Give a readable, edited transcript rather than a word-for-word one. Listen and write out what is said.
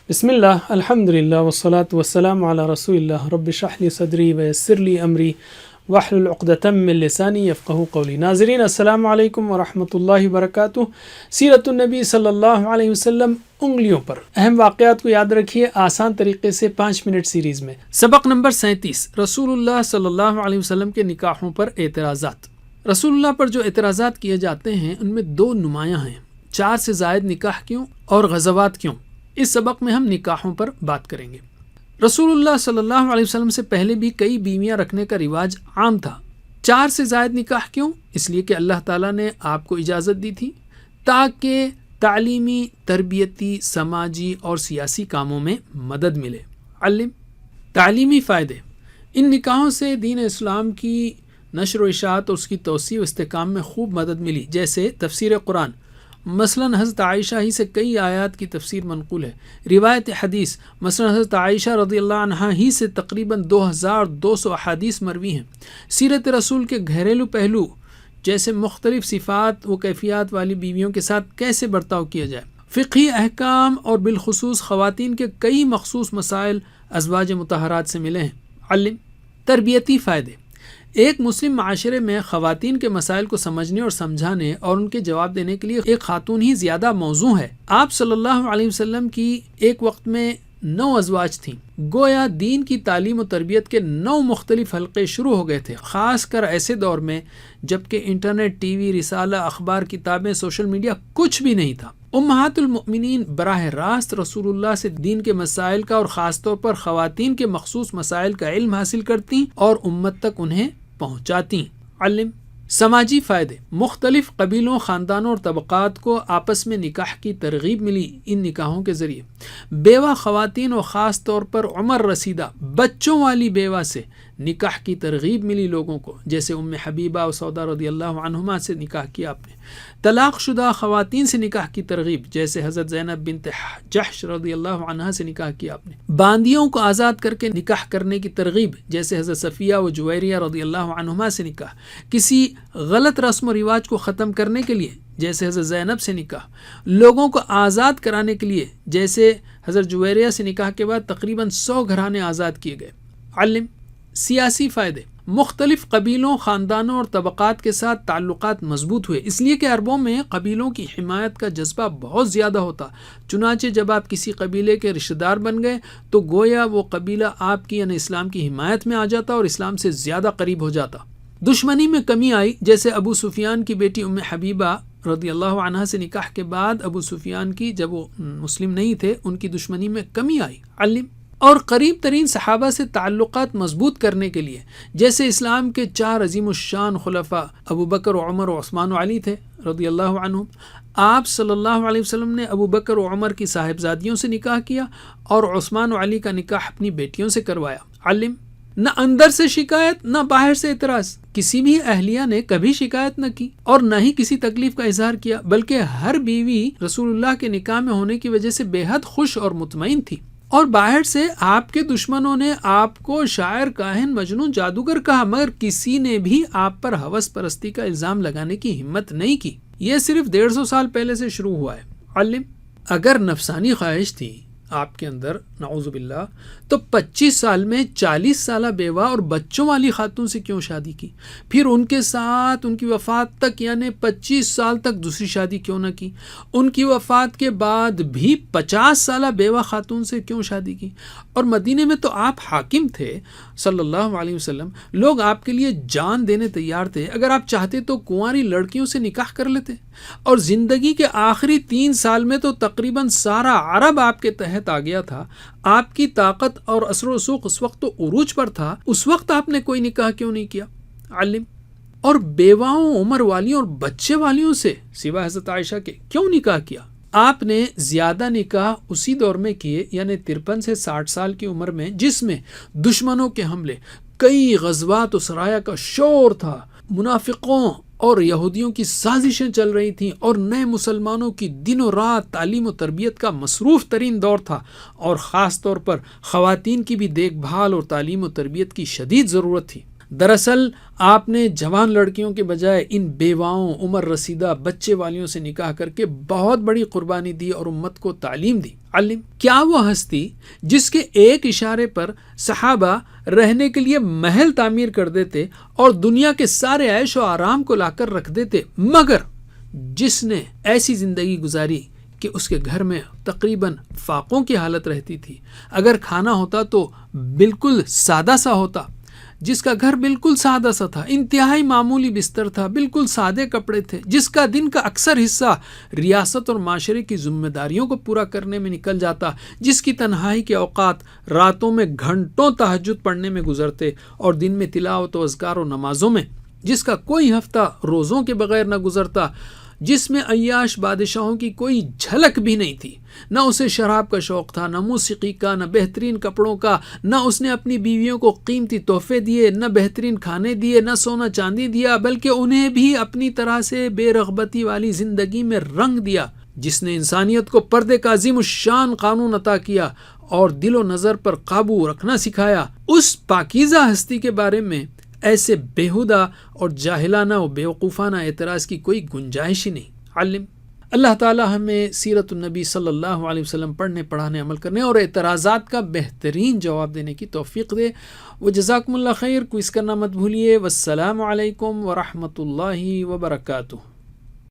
بسم اللہ الحمد للہ والصلاة والسلام علی رسول اللہ رب اشرح لی صدری ویسر لی امری واحلل عقدۃ من لسانی یفقہوا قولی۔ ناظرین السلام علیکم ورحمۃ اللہ وبرکاتہ۔ سیرت النبی صلی اللہ علیہ وسلم انگلیوں پر اہم واقعات کو یاد رکھیے آسان طریقے سے 5 منٹ سیریز میں۔ سبق نمبر 37، رسول اللہ صلی اللہ علیہ وسلم کے نکاحوں پر اعتراضات۔ رسول اللہ پر جو اعتراضات کیے جاتے ہیں ان میں 2 نمایاں ہیں، 4 سے زائد نکاح کیوں اور غزوات کیوں۔ اس سبق میں ہم نکاحوں پر بات کریں گے۔ رسول اللہ صلی اللہ علیہ وسلم سے پہلے بھی کئی بیویاں رکھنے کا رواج عام تھا۔ 4 سے زائد نکاح کیوں؟ اس لیے کہ اللہ تعالیٰ نے آپ کو اجازت دی تھی تاکہ تعلیمی، تربیتی، سماجی اور سیاسی کاموں میں مدد ملے۔ تعلیمی فائدے۔ ان نکاحوں سے دین اسلام کی نشر و اشاعت اور اس کی توسیع و استحکام میں خوب مدد ملی، جیسے تفسیر قرآن، مثلا حضرت عائشہ ہی سے کئی آیات کی تفسیر منقول ہے۔ روایت حدیث، مثلا حضرت عائشہ رضی اللہ عنہا ہی سے تقریباً 2200 احادیث مروی ہیں۔ سیرت رسول کے گھریلو پہلو، جیسے مختلف صفات و کیفیات والی بیویوں کے ساتھ کیسے برتاؤ کیا جائے، فقہی احکام اور بالخصوص خواتین کے کئی مخصوص مسائل ازواج مطہرات سے ملے ہیں۔ تربیتی فائدے۔ ایک مسلم معاشرے میں خواتین کے مسائل کو سمجھنے اور سمجھانے اور ان کے جواب دینے کے لیے ایک خاتون ہی زیادہ موزوں ہے۔ آپ صلی اللہ علیہ وسلم کی ایک وقت میں 9 ازواج تھیں، گویا دین کی تعلیم و تربیت کے 9 مختلف حلقے شروع ہو گئے تھے، خاص کر ایسے دور میں جبکہ انٹرنیٹ، ٹی وی، رسالہ، اخبار، کتابیں، سوشل میڈیا کچھ بھی نہیں تھا۔ امہات المؤمنین براہ راست رسول اللہ سے دین کے مسائل کا اور خاص طور پر خواتین کے مخصوص مسائل کا علم حاصل کرتی اور امت تک انہیں پہنچاتی۔ سماجی فائدے۔ مختلف قبیلوں، خاندانوں اور طبقات کو آپس میں نکاح کی ترغیب ملی ان نکاحوں کے ذریعے۔ بیوہ خواتین اور خاص طور پر عمر رسیدہ بچوں والی بیوہ سے نکاح کی ترغیب ملی لوگوں کو، جیسے ام حبیبہ و سودا رضی اللہ عنہما سے نکاح کیا آپ نے۔ طلاق شدہ خواتین سے نکاح کی ترغیب، جیسے حضرت زینب بنت جحش رضی اللہ عنہا سے نکاح کیا آپ نے۔ باندیوں کو آزاد کر کے نکاح کرنے کی ترغیب، جیسے حضرت صفیہ و جویریہ رضی اللہ عنہما سے نکاح۔ کسی غلط رسم و رواج کو ختم کرنے کے لیے، جیسے حضرت زینب سے نکاح۔ لوگوں کو آزاد کرانے کے لیے، جیسے حضرت جویریہ سے نکاح کے بعد تقریباً 100 گھرانے آزاد کیے گئے۔ سیاسی فائدے۔ مختلف قبیلوں، خاندانوں اور طبقات کے ساتھ تعلقات مضبوط ہوئے، اس لیے کہ عربوں میں قبیلوں کی حمایت کا جذبہ بہت زیادہ ہوتا۔ چنانچہ جب آپ کسی قبیلے کے رشتہ دار بن گئے تو گویا وہ قبیلہ آپ کی یعنی اسلام کی حمایت میں آ جاتا اور اسلام سے زیادہ قریب ہو جاتا۔ دشمنی میں کمی آئی، جیسے ابو سفیان کی بیٹی ام حبیبہ رضی اللہ عنہا سے نکاح کے بعد ابو سفیان کی، جب وہ مسلم نہیں تھے، ان کی دشمنی میں کمی آئی۔ اور قریب ترین صحابہ سے تعلقات مضبوط کرنے کے لیے، جیسے اسلام کے 4 عظیم الشان خلفاء ابو بکر و عمر و عثمان و علی تھے رضی اللہ عنہم۔ آپ صلی اللہ علیہ وسلم نے ابو بکر و عمر کی صاحبزادیوں سے نکاح کیا اور عثمان و علی کا نکاح اپنی بیٹیوں سے کروایا۔ نہ اندر سے شکایت، نہ باہر سے اعتراض، کسی بھی اہلیہ نے کبھی شکایت نہ کی اور نہ ہی کسی تکلیف کا اظہار کیا، بلکہ ہر بیوی رسول اللہ کے نکاح میں ہونے کی وجہ سے بے حد خوش اور مطمئن تھی۔ اور باہر سے آپ کے دشمنوں نے آپ کو شاعر، کاہن، مجنون، جادوگر کہا، مگر کسی نے بھی آپ پر ہوس پرستی کا الزام لگانے کی ہمت نہیں کی۔ یہ صرف 150 سال پہلے سے شروع ہوا ہے۔ اگر نفسانی خواہش تھی آپ کے اندر، نعوذ باللہ، تو 25 سال میں 40 سالہ بیوہ اور بچوں والی خاتون سے کیوں شادی کی؟ پھر ان کے ساتھ ان کی وفات تک یعنی 25 سال تک دوسری شادی کیوں نہ کی؟ ان کی وفات کے بعد بھی 50 سالہ بیوہ خاتون سے کیوں شادی کی؟ اور مدینے میں تو آپ حاکم تھے صلی اللہ علیہ وسلم، لوگ آپ کے لیے جان دینے تیار تھے، اگر آپ چاہتے تو کنواری لڑکیوں سے نکاح کر لیتے۔ اور زندگی کے آخری 3 سال میں تو تقریباً سارا عرب آپ کے تحت آ گیا تھا۔ آپ کی طاقت اور اثر و رسوخ اس وقت تو عروج پر تھا، اس وقت آپ نے کوئی نکاح کیوں نہیں کیا؟ اور بیواؤں، عمر والیوں اور بچے والیوں سے سوا حضرت عائشہ کے کیوں نکاح کیا؟ آپ نے زیادہ نکاح اسی دور میں کیے، یعنی 53 سے 60 سال کی عمر میں، جس میں دشمنوں کے حملے، کئی غزوات و سرایا کا شور تھا، منافقوں اور یہودیوں کی سازشیں چل رہی تھیں، اور نئے مسلمانوں کی دن و رات تعلیم و تربیت کا مصروف ترین دور تھا، اور خاص طور پر خواتین کی بھی دیکھ بھال اور تعلیم و تربیت کی شدید ضرورت تھی۔ دراصل آپ نے جوان لڑکیوں کے بجائے ان بیواؤں، عمر رسیدہ بچے والیوں سے نکاح کر کے بہت بڑی قربانی دی اور امت کو تعلیم دی۔ علم کیا وہ ہستی جس کے ایک اشارے پر صحابہ رہنے کے لیے محل تعمیر کر دیتے اور دنیا کے سارے عیش و آرام کو لا کر رکھ دیتے، مگر جس نے ایسی زندگی گزاری کہ اس کے گھر میں تقریباً فاقوں کی حالت رہتی تھی، اگر کھانا ہوتا تو بالکل سادہ سا ہوتا، جس کا گھر بالکل سادہ سا تھا، انتہائی معمولی بستر تھا، بالکل سادے کپڑے تھے، جس کا دن کا اکثر حصہ ریاست اور معاشرے کی ذمہ داریوں کو پورا کرنے میں نکل جاتا، جس کی تنہائی کے اوقات راتوں میں گھنٹوں تہجد پڑھنے میں گزرتے اور دن میں تلاوت و اذکار و نمازوں میں، جس کا کوئی ہفتہ روزوں کے بغیر نہ گزرتا، جس میں عیاش بادشاہوں کی کوئی جھلک بھی نہیں تھی، نہ اسے شراب کا شوق تھا، نہ موسیقی کا، نہ بہترین کپڑوں کا، نہ اس نے اپنی بیویوں کو قیمتی تحفے دیے، نہ بہترین کھانے دیے، نہ سونا چاندی دیا، بلکہ انہیں بھی اپنی طرح سے بے رغبتی والی زندگی میں رنگ دیا، جس نے انسانیت کو پردے کا عظیم الشان قانون عطا کیا اور دل و نظر پر قابو رکھنا سکھایا، اس پاکیزہ ہستی کے بارے میں ایسے بیہودہ اور جاہلانہ و بیوقوفانہ اعتراض کی کوئی گنجائش ہی نہیں۔ علم اللہ تعالی ہمیں سیرت النبی صلی اللہ علیہ وسلم پڑھنے، پڑھانے، عمل کرنے اور اعتراضات کا بہترین جواب دینے کی توفیق دے۔ وجزاکم اللہ خیر، کوئز کرنا مت بھولیے۔ والسلام علیکم ورحمۃ اللہ وبرکاتہ۔